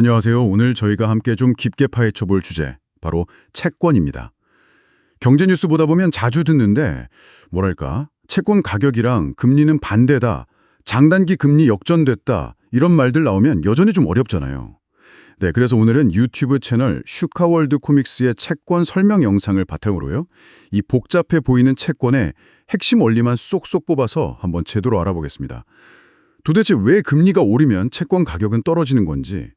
안녕하세요. 오늘 저희가 함께 좀 깊게 파헤쳐 볼 주제, 바로 채권입니다. 경제 뉴스 보다 보면 자주 듣는데, 뭐랄까, 채권 가격이랑 금리는 반대다, 장단기 금리 역전됐다, 이런 말들 나오면 여전히 좀 어렵잖아요. 네, 그래서 오늘은 유튜브 채널 슈카월드 코믹스의 채권 설명 영상을 바탕으로요, 이 복잡해 보이는 채권의 핵심 원리만 쏙쏙 뽑아서 한번 제대로 알아보겠습니다. 도대체 왜 금리가 오르면 채권 가격은 떨어지는 건지,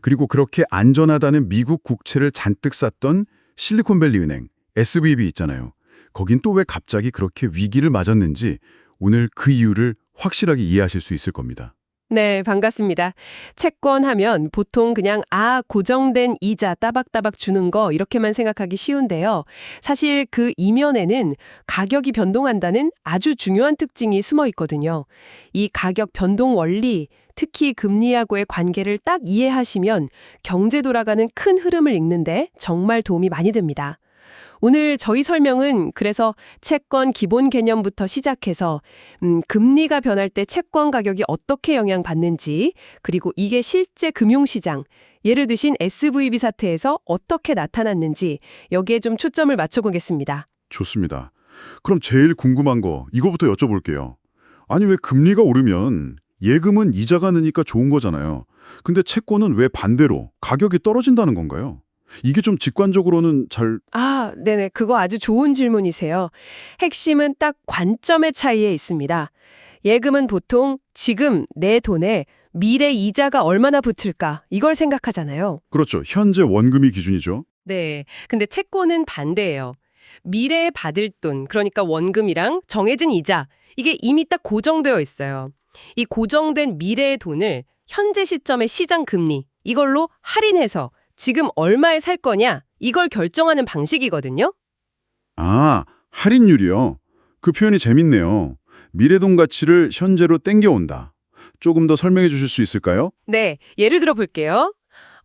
그리고 그렇게 안전하다는 미국 국채를 잔뜩 샀던 실리콘밸리 은행, SVB 있잖아요. 거긴 또 왜 갑자기 그렇게 위기를 맞았는지 오늘 그 이유를 확실하게 이해하실 수 있을 겁니다. 네, 반갑습니다. 채권 하면 보통 그냥 고정된 이자 따박따박 주는 거 이렇게만 생각하기 쉬운데요. 사실 그 이면에는 가격이 변동한다는 아주 중요한 특징이 숨어 있거든요. 이 가격 변동 원리, 특히 금리하고의 관계를 딱 이해하시면 경제 돌아가는 큰 흐름을 읽는데 정말 도움이 많이 됩니다. 오늘 저희 설명은 그래서 채권 기본 개념부터 시작해서 금리가 변할 때 채권 가격이 어떻게 영향받는지, 그리고 이게 실제 금융시장, 예를 드신 SVB 사태에서 어떻게 나타났는지 여기에 좀 초점을 맞춰보겠습니다. 좋습니다. 그럼 제일 궁금한 거 이거부터 여쭤볼게요. 아니 왜 금리가 오르면 예금은 이자가 느니까 좋은 거잖아요. 근데 채권은 왜 반대로 가격이 떨어진다는 건가요? 이게 좀 직관적으로는 잘... 네네. 그거 아주 좋은 질문이세요. 핵심은 딱 관점의 차이에 있습니다. 예금은 보통 지금 내 돈에 미래 이자가 얼마나 붙을까 이걸 생각하잖아요. 그렇죠. 현재 원금이 기준이죠. 네. 근데 채권은 반대예요. 미래에 받을 돈, 그러니까 원금이랑 정해진 이자, 이게 이미 딱 고정되어 있어요. 이 고정된 미래의 돈을 현재 시점의 시장 금리, 이걸로 할인해서 지금 얼마에 살 거냐, 이걸 결정하는 방식이거든요. 할인율이요. 그 표현이 재밌네요. 미래돈 가치를 현재로 땡겨온다. 조금 더 설명해 주실 수 있을까요? 네, 예를 들어 볼게요.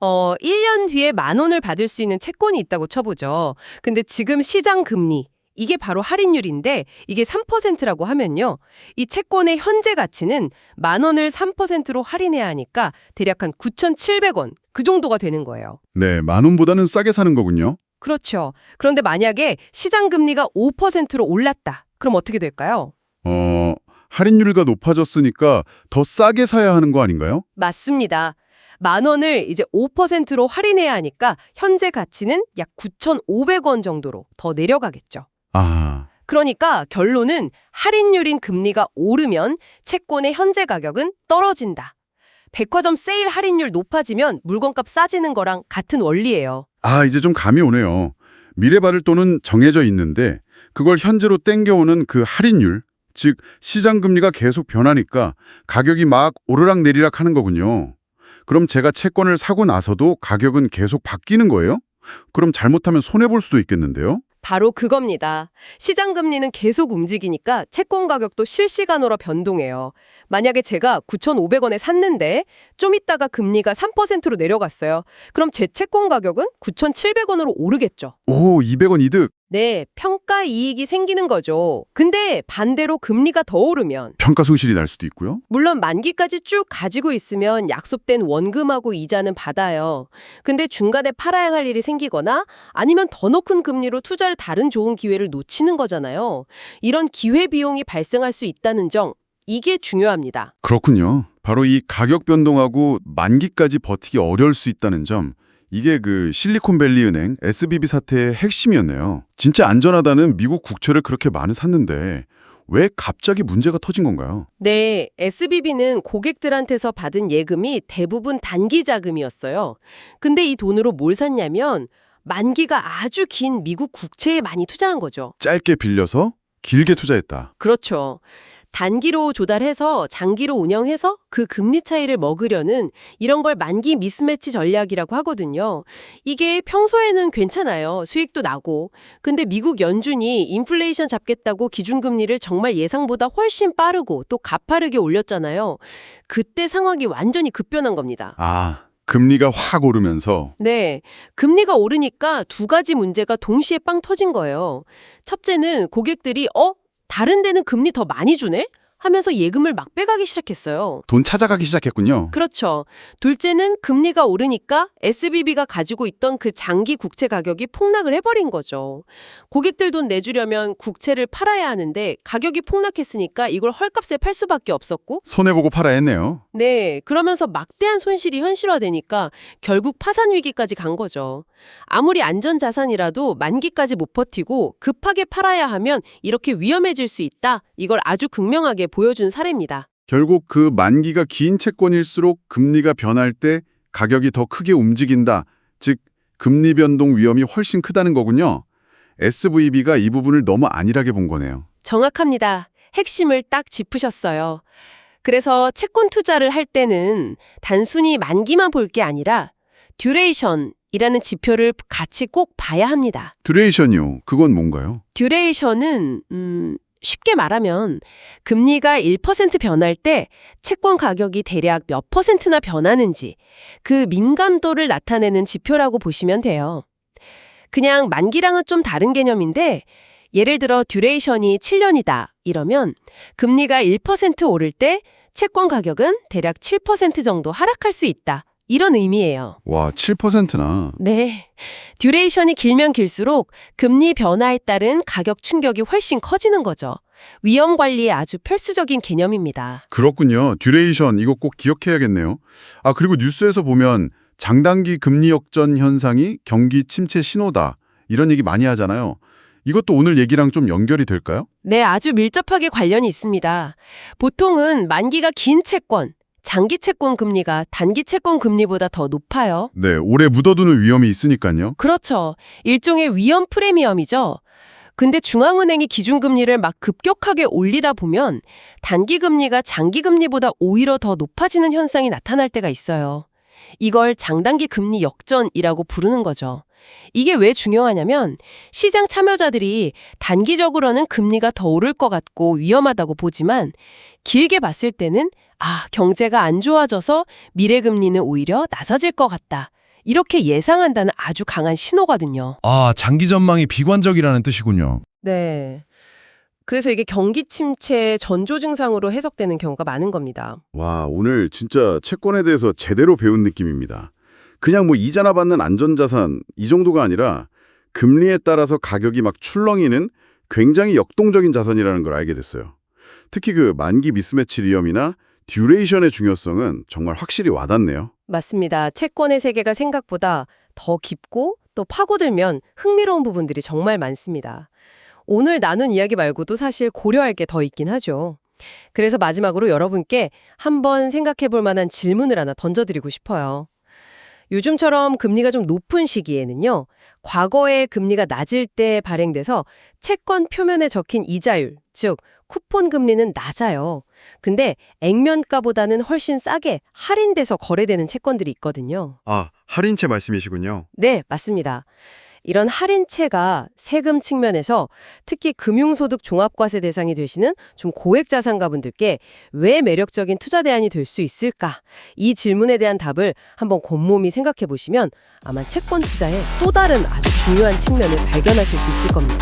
1년 뒤에 10,000원을 받을 수 있는 채권이 있다고 쳐보죠. 근데 지금 시장 금리, 이게 바로 할인율인데 이게 3%라고 하면요. 이 채권의 현재 가치는 10,000원을 3%로 할인해야 하니까 대략 한 9,700원, 그 정도가 되는 거예요. 네, 10,000원보다는 싸게 사는 거군요. 그렇죠. 그런데 만약에 시장 금리가 5%로 올랐다. 그럼 어떻게 될까요? 할인율가 높아졌으니까 더 싸게 사야 하는 거 아닌가요? 맞습니다. 10,000원을 이제 5%로 할인해야 하니까 현재 가치는 약 9,500원 정도로 더 내려가겠죠. 그러니까 결론은 할인율인 금리가 오르면 채권의 현재 가격은 떨어진다. 백화점 세일 할인율 높아지면 물건값 싸지는 거랑 같은 원리예요. 이제 좀 감이 오네요. 미래 받을 돈은 정해져 있는데 그걸 현재로 땡겨오는 그 할인율, 즉 시장 금리가 계속 변하니까 가격이 막 오르락내리락 하는 거군요. 그럼 제가 채권을 사고 나서도 가격은 계속 바뀌는 거예요? 그럼 잘못하면 손해볼 수도 있겠는데요? 바로 그겁니다. 시장 금리는 계속 움직이니까 채권 가격도 실시간으로 변동해요. 만약에 제가 9,500원에 샀는데 좀 있다가 금리가 3%로 내려갔어요. 그럼 제 채권 가격은 9,700원으로 오르겠죠. 오, 200원 이득. 네, 평가 이익이 생기는 거죠. 근데 반대로 금리가 더 오르면 평가 손실이 날 수도 있고요. 물론 만기까지 쭉 가지고 있으면 약속된 원금하고 이자는 받아요. 근데 중간에 팔아야 할 일이 생기거나 아니면 더 높은 금리로 투자를 다른 좋은 기회를 놓치는 거잖아요. 이런 기회 비용이 발생할 수 있다는 점, 이게 중요합니다. 그렇군요. 바로 이 가격 변동하고 만기까지 버티기 어려울 수 있다는 점, 이게 그 실리콘밸리 은행 SVB 사태의 핵심이었네요. 진짜 안전하다는 미국 국채를 그렇게 많이 샀는데 왜 갑자기 문제가 터진 건가요? 네, SVB는 고객들한테서 받은 예금이 대부분 단기 자금이었어요. 근데 이 돈으로 뭘 샀냐면 만기가 아주 긴 미국 국채에 많이 투자한 거죠. 짧게 빌려서 길게 투자했다. 그렇죠. 단기로 조달해서 장기로 운영해서 그 금리 차이를 먹으려는 이런 걸 만기 미스매치 전략이라고 하거든요. 이게 평소에는 괜찮아요. 수익도 나고. 근데 미국 연준이 인플레이션 잡겠다고 기준금리를 정말 예상보다 훨씬 빠르고 또 가파르게 올렸잖아요. 그때 상황이 완전히 급변한 겁니다. 금리가 확 오르면서. 네, 금리가 오르니까 두 가지 문제가 동시에 빵 터진 거예요. 첫째는 고객들이 다른 데는 금리 더 많이 주네? 하면서 예금을 막 빼가기 시작했어요. 돈 찾아가기 시작했군요. 그렇죠. 둘째는 금리가 오르니까 SBB가 가지고 있던 그 장기 국채 가격이 폭락을 해버린 거죠. 고객들 돈 내주려면 국채를 팔아야 하는데 가격이 폭락했으니까 이걸 헐값에 팔 수밖에 없었고, 손해보고 팔아야 했네요. 네, 그러면서 막대한 손실이 현실화되니까 결국 파산 위기까지 간 거죠. 아무리 안전자산이라도 만기까지 못 버티고 급하게 팔아야 하면 이렇게 위험해질 수 있다. 이걸 아주 극명하게 보여준 사례입니다. 결국 그 만기가 긴 채권일수록 금리가 변할 때 가격이 더 크게 움직인다. 즉, 금리 변동 위험이 훨씬 크다는 거군요. SVB가 이 부분을 너무 안일하게 본 거네요. 정확합니다. 핵심을 딱 짚으셨어요. 그래서 채권 투자를 할 때는 단순히 만기만 볼 게 아니라 듀레이션이라는 지표를 같이 꼭 봐야 합니다. 듀레이션이요. 그건 뭔가요? 듀레이션은 쉽게 말하면 금리가 1% 변할 때 채권 가격이 대략 몇 %나 변하는지 그 민감도를 나타내는 지표라고 보시면 돼요. 그냥 만기랑은 좀 다른 개념인데 예를 들어 듀레이션이 7년이다 이러면 금리가 1% 오를 때 채권 가격은 대략 7% 정도 하락할 수 있다. 이런 의미예요. 와, 7%나. 네. 듀레이션이 길면 길수록 금리 변화에 따른 가격 충격이 훨씬 커지는 거죠. 위험 관리에 아주 필수적인 개념입니다. 그렇군요. 듀레이션 이거 꼭 기억해야겠네요. 아, 그리고 뉴스에서 보면 장단기 금리 역전 현상이 경기 침체 신호다. 이런 얘기 많이 하잖아요. 이것도 오늘 얘기랑 좀 연결이 될까요? 네, 아주 밀접하게 관련이 있습니다. 보통은 만기가 긴 채권, 장기 채권 금리가 단기 채권 금리보다 더 높아요. 네, 오래 묻어두는 위험이 있으니까요. 그렇죠. 일종의 위험 프리미엄이죠. 근데 중앙은행이 기준금리를 막 급격하게 올리다 보면 단기 금리가 장기 금리보다 오히려 더 높아지는 현상이 나타날 때가 있어요. 이걸 장단기 금리 역전이라고 부르는 거죠. 이게 왜 중요하냐면 시장 참여자들이 단기적으로는 금리가 더 오를 것 같고 위험하다고 보지만 길게 봤을 때는 경제가 안 좋아져서 미래 금리는 오히려 낮아질 것 같다. 이렇게 예상한다는 아주 강한 신호거든요. 아, 장기 전망이 비관적이라는 뜻이군요. 네. 그래서 이게 경기 침체 전조 증상으로 해석되는 경우가 많은 겁니다. 와, 오늘 진짜 채권에 대해서 제대로 배운 느낌입니다. 그냥 뭐 이자나 받는 안전자산 이 정도가 아니라 금리에 따라서 가격이 막 출렁이는 굉장히 역동적인 자산이라는 걸 알게 됐어요. 특히 그 만기 미스매치 위험이나 듀레이션의 중요성은 정말 확실히 와닿네요. 맞습니다. 채권의 세계가 생각보다 더 깊고 또 파고들면 흥미로운 부분들이 정말 많습니다. 오늘 나눈 이야기 말고도 사실 고려할 게 더 있긴 하죠. 그래서 마지막으로 여러분께 한번 생각해 볼 만한 질문을 하나 던져드리고 싶어요. 요즘처럼 금리가 좀 높은 시기에는요, 과거에 금리가 낮을 때 발행돼서 채권 표면에 적힌 이자율, 즉 쿠폰 금리는 낮아요. 근데 액면가보다는 훨씬 싸게 할인돼서 거래되는 채권들이 있거든요. 아, 할인채 말씀이시군요. 네, 맞습니다. 이런 할인채가 세금 측면에서 특히 금융소득 종합과세 대상이 되시는 좀 고액 자산가분들께 왜 매력적인 투자 대안이 될 수 있을까? 이 질문에 대한 답을 한번 곰곰이 생각해 보시면 아마 채권 투자의 또 다른 아주 중요한 측면을 발견하실 수 있을 겁니다.